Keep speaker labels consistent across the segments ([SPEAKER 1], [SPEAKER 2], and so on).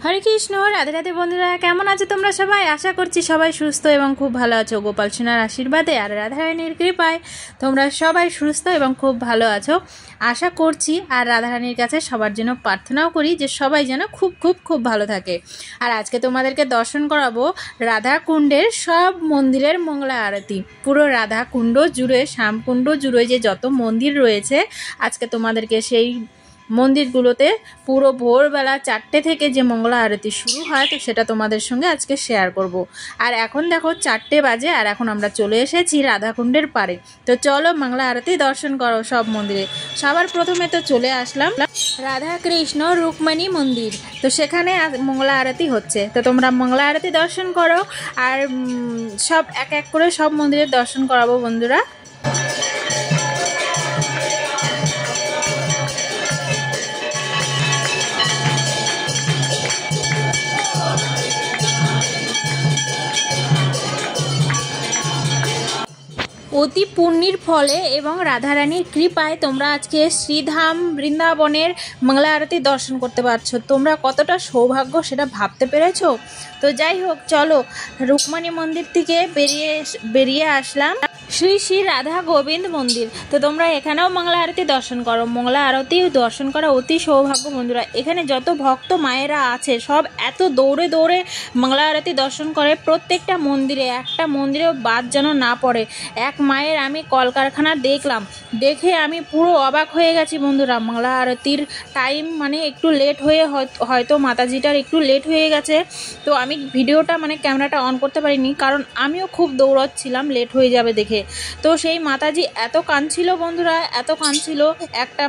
[SPEAKER 1] হরে কৃষ্ণ, রাধে রাধে বন্ধুরা, কেমন আছো তোমরা সবাই? আশা করছি সবাই সুস্থ এবং খুব ভালো আছো। গোপাল সোনার আশীর্বাদে আর রাধারানীর কৃপায় তোমরা সবাই সুস্থ এবং খুব ভালো আছো আশা করছি। আর রাধারানীর কাছে সবার জন্য প্রার্থনাও করি যে সবাই যেন খুব খুব খুব ভালো থাকে। আর আজকে তোমাদেরকে দর্শন করাবো রাধাকুণ্ডের সব মন্দিরের মঙ্গলা আরতি। পুরো রাধাকুণ্ড জুড়ে, শ্যামকুণ্ড জুড়ে যে যত মন্দির রয়েছে, আজকে তোমাদেরকে সেই মন্দিরগুলোতে পুরো ভোরবেলা 4টে থেকে যে মঙ্গলা আরতি শুরু হয়, তো সেটা তোমাদের সঙ্গে আজকে শেয়ার করব। আর এখন দেখো 4টে বাজে, আর এখন আমরা চলে এসেছি রাধাকুণ্ডের পাড়ে। তো চলো মঙ্গলা আরতি দর্শন করো সব মন্দিরে। সবার প্রথমে তো চলে আসলাম রাধা কৃষ্ণ রুক্মিণী মন্দির, তো সেখানে মঙ্গলা আরতি হচ্ছে। তো তোমরা মঙ্গলা আরতি দর্শন করো, আর সব এক এক করে সব মন্দিরের দর্শন করাবো বন্ধুরা। অতি পুণ্যের ফলে এবং রাধারানীর কৃপায় তোমরা আজকে শ্রীধাম বৃন্দাবনের মঙ্গলা আরতি দর্শন করতে পারছো। তোমরা কতটা সৌভাগ্য সেটা ভাবতে পেরেছো? তো যাই হোক, চলো রুক্মিণী মন্দির থেকে বেরিয়ে আসলাম শ্রী শ্রী রাধা গোবিন্দ মন্দির। তো তোমরা এখানেও মঙ্গলা আরতি দর্শন করো। মঙ্গলা আরতি দর্শন করা অতি সৌভাগ্য বন্ধুরা। এখানে যত ভক্ত মায়েরা আছে সব এত দৌড়ে দৌড়ে মঙ্গলা আরতি দর্শন করে। প্রত্যেকটা মন্দিরে, একটা মন্দিরেও বাদ যেন না পড়ে। এক মায়ের আমি কলকারখানা দেখলাম, দেখে আমি পুরো অবাক হয়ে গেছি বন্ধুরা। মঙ্গলা আরতির টাইম মানে একটু লেট হয়ে হয়তো মাতাজিটার একটু লেট হয়ে গেছে, তো আমি ভিডিওটা মানে ক্যামেরাটা অন করতে পারিনি, কারণ আমিও খুব দৌড়াচ্ছিলাম লেট হয়ে যাবে দেখে। তো সেই মাতাজি এত কাঁদছিল বন্ধুরা, এত কাঁদছিল। একটা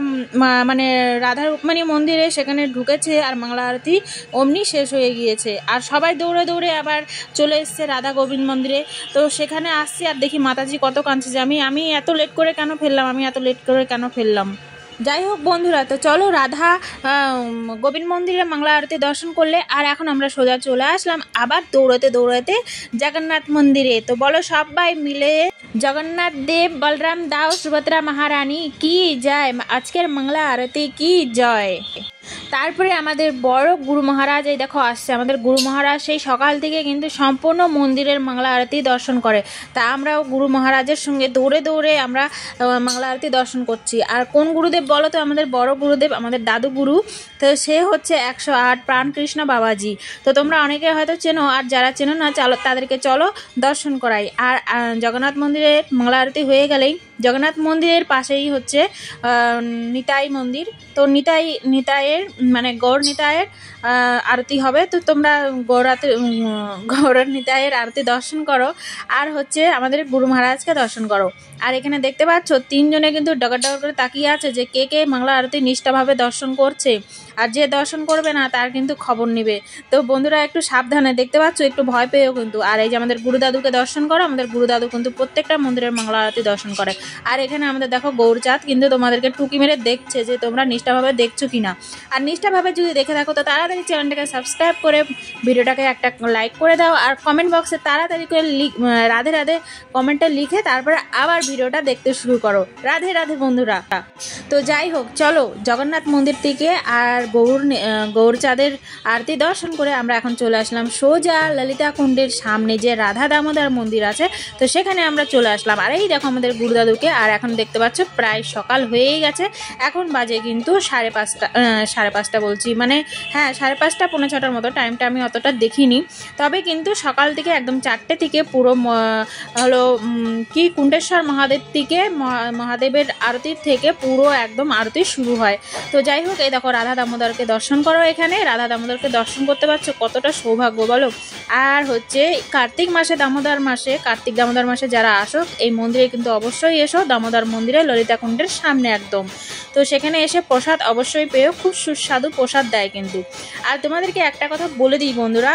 [SPEAKER 1] মানে রাধা রুক্মিণী মন্দিরে সেখানে ঢুকেছে আর মঙ্গলা আরতি অমনি শেষ হয়ে গিয়েছে, আর সবাই দৌড়ে দৌড়ে আবার চলে এসছে রাধা গোবিন্দ মন্দিরে। তো সেখানে আসছি আর দেখি মাতাজি কত কাঁদছে যে আমি এত লেট করে কেন ফেললাম। যাই হোক বন্ধুরা, তো চলো রাধা গোবিন্দ মন্দিরে মঙ্গলা আরতি দর্শন করলে। আর এখন আমরা সোজা চলে আসলাম আবার দৌড়াতে দৌড়াতে জগন্নাথ মন্দিরে। তো বলো সবাই মিলে জগন্নাথ দেব, বলরাম দাও, সুভদ্রা মহারানী কি জয়, আজকের মঙ্গলা আরতি কি জয়। তারপরে আমাদের বড় গুরু মহারাজ, এই দেখো আসছে আমাদের গুরু মহারাজ। সেই সকাল থেকে কিন্তু সম্পূর্ণ মন্দিরের মঙ্গলা আরতি দর্শন করে। তা আমরাও গুরু মহারাজের সঙ্গে দৌড়ে দৌড়ে আমরা মঙ্গলা আরতি দর্শন করছি। আর কোন গুরুদেব বলো তো? আমাদের বড় গুরুদেব, আমাদের দাদু গুরু। তো সে হচ্ছে 108 প্রাণকৃষ্ণ বাবাজি। তো তোমরা অনেকে হয়তো চেনো, আর যারা চেনো না তাদেরকে চলো দর্শন করাই। আর জগন্নাথ মন্দিরে মঙ্গলা আরতি হয়ে গেলেই জগন্নাথ মন্দিরের পাশেই হচ্ছে নিতাই মন্দির। তো নিতাইয়ের মানে গৌর নিতাইয়ের আরতি হবে। তো তোমরা গৌর নিতাইয়ের আরতি দর্শন করো, আর হচ্ছে আমাদের গুরু মহারাজকে দর্শন করো। আর এখানে দেখতে পাচ্ছ 3 জনে কিন্তু ডগর ডগর করে তাকিয়ে আছে যে কে কে মঙ্গলা আরতি নিষ্ঠাভাবে দর্শন করছে, আর যে দর্শন করবে না তার কিন্তু খবর নেবে। তো বন্ধুরা একটু সাবধানে, দেখতে পাচ্ছ একটু ভয় পেয়েও কিন্তু। আর এই যে আমাদের গুরুদাদুকে দর্শন করো, আমাদের গুরুদাদু কিন্তু প্রত্যেকটা মন্দিরের মঙ্গলা আরতি দর্শন করে। আর এখানে আমাদের দেখো গৌরচাঁদ কিন্তু তোমাদেরকে টুকি মেরে দেখছে যে তোমরা নিষ্ঠাভাবে দেখছো কিনা। আর নিষ্ঠাভাবে যদি দেখে থাকো তো তাড়াতাড়ি চ্যানেলটাকে সাবস্ক্রাইব করে ভিডিওটাকে একটা লাইক করে দাও, আর কমেন্ট বক্সে তাড়াতাড়ি করে রাধে রাধে কমেন্টে লিখে তারপরে আবার ভিডিওটা দেখতে শুরু করো। রাধে রাধে বন্ধুরা। তো যাই হোক, চলো জগন্নাথ মন্দির থেকে আর গৌরচাঁদের আরতি দর্শন করে আমরা এখন চলে আসলাম সোজা ললিতা কুণ্ডের সামনে যে রাধা দামোদর মন্দির আছে, তো সেখানে আমরা চলে আসলাম। আর এই দেখো আমাদের গুরুদাদুকে। আর এখন দেখতে পাচ্ছ প্রায় সকাল হয়েই গেছে, এখন বাজে কিন্তু 5:30 বলছি, মানে হ্যাঁ 5:30 পৌনে 6টার মতো। টাইমটা আমি অতটা দেখিনি, তবে কিন্তু সকাল থেকে একদম 4টে থেকে পুরো হলো কি কুণ্ডেশ্বর মহাদেব থেকে মহাদেবের আরতির থেকে পুরো একদম আরতি শুরু হয়। তো যাই হোক, এই দেখো রাধা দামোদরকে দর্শন করো। এখানে রাধা দামোদরকে দর্শন করতে পারছো, কতটা সৌভাগ্য বলো। আর হচ্ছে কার্তিক দামোদর মাসে যারা আসো এই মন্দিরে কিন্তু অবশ্যই এসো, দামোদর মন্দিরে ললিতা কুণ্ডের সামনে একদম। তো সেখানে এসে প্রসাদ অবশ্যই পেও, খুব সুস্বাদু প্রসাদ দেয় কিন্তু। আর তোমাদেরকে একটা কথা বলে দিই বন্ধুরা,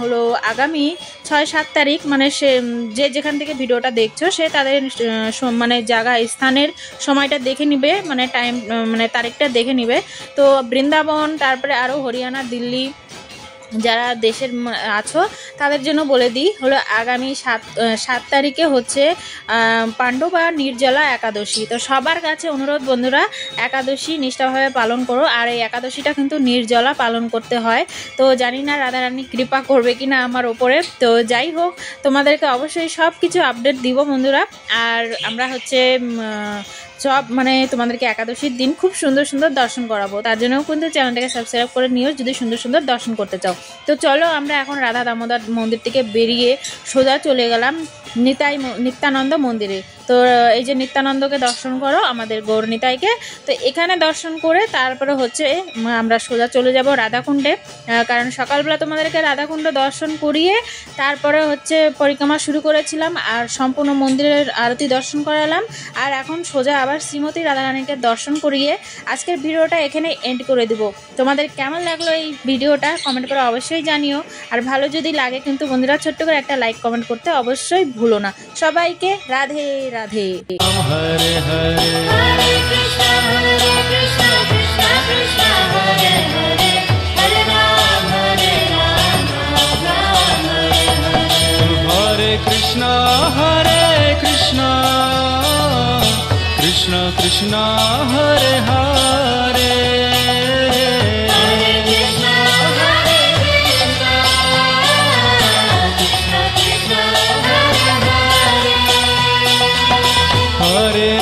[SPEAKER 1] হলো আগামী 6-7 তারিখ, মানে যে যেখান থেকে ভিডিওটা দেখছো সে তাদের মানে জায়গা স্থানের সময়টা দেখে নিবে, মানে টাইম মানে তারিখটা দেখে নিবে। তো বৃন্দাবন, তারপরে আরও হরিয়ানা, দিল্লি যারা দেশের আছো তাদের জন্য বলে দিই, হলো আগামী 7 তারিখে হচ্ছে পাণ্ডবা নির্জলা একাদশী। তো সবার কাছে অনুরোধ বন্ধুরা, একাদশী নিষ্ঠাভাবে পালন করো। আর এই একাদশীটা কিন্তু নির্জলা পালন করতে হয়। তো জানি না রাধারানী কৃপা করবে কিনা আমার ওপরে। তো যাই হোক, তোমাদেরকে অবশ্যই সব কিছু আপডেট দিব বন্ধুরা। আর আমরা হচ্ছে সব মানে তোমাদেরকে একাদশীর দিন খুব সুন্দর সুন্দর দর্শন করাবো। তার জন্যও কিন্তু চ্যানেলটাকে সাবস্ক্রাইব করে নিও যদি সুন্দর সুন্দর দর্শন করতে চাও। তো চলো আমরা এখন রাধা দামোদর মন্দির থেকে বেরিয়ে সোজা চলে গেলাম নিত্যানন্দ মন্দিরে। তো এই যে নিত্যানন্দকে দর্শন করো, আমাদের গৌর নিতাইকে। তো এখানে দর্শন করে তারপরে হচ্ছে আমরা সোজা চলে যাব রাধাকুণ্ডে, কারণ সকালবেলা তোমাদেরকে রাধাকুণ্ড দর্শন করিয়ে তারপরে হচ্ছে পরিক্রমা শুরু করেছিলাম আর সম্পূর্ণ মন্দিরের আরতি দর্শন করালাম। আর এখন সোজা আবার শ্রীমতী রাধারানীকে দর্শন করিয়ে আজকের ভিডিওটা এখানে এন্ড করে দেব। তোমাদের কেমন লাগলো এই ভিডিওটা কমেন্ট করে অবশ্যই জানিও। আর ভালো যদি লাগে কিন্তু বন্ধুরা ছোট্ট করে একটা লাইক কমেন্ট করতে অবশ্যই ভুলো না। সবাইকে রাধে রাধে।
[SPEAKER 2] হরে হরে হরে কৃষ্ণ কৃষ্ণ কৃষ্ণ হরে হরে হরে রাম রাম হরে হরে হরে কৃষ্ণ কৃষ্ণ কৃষ্ণ হরে হরে हरे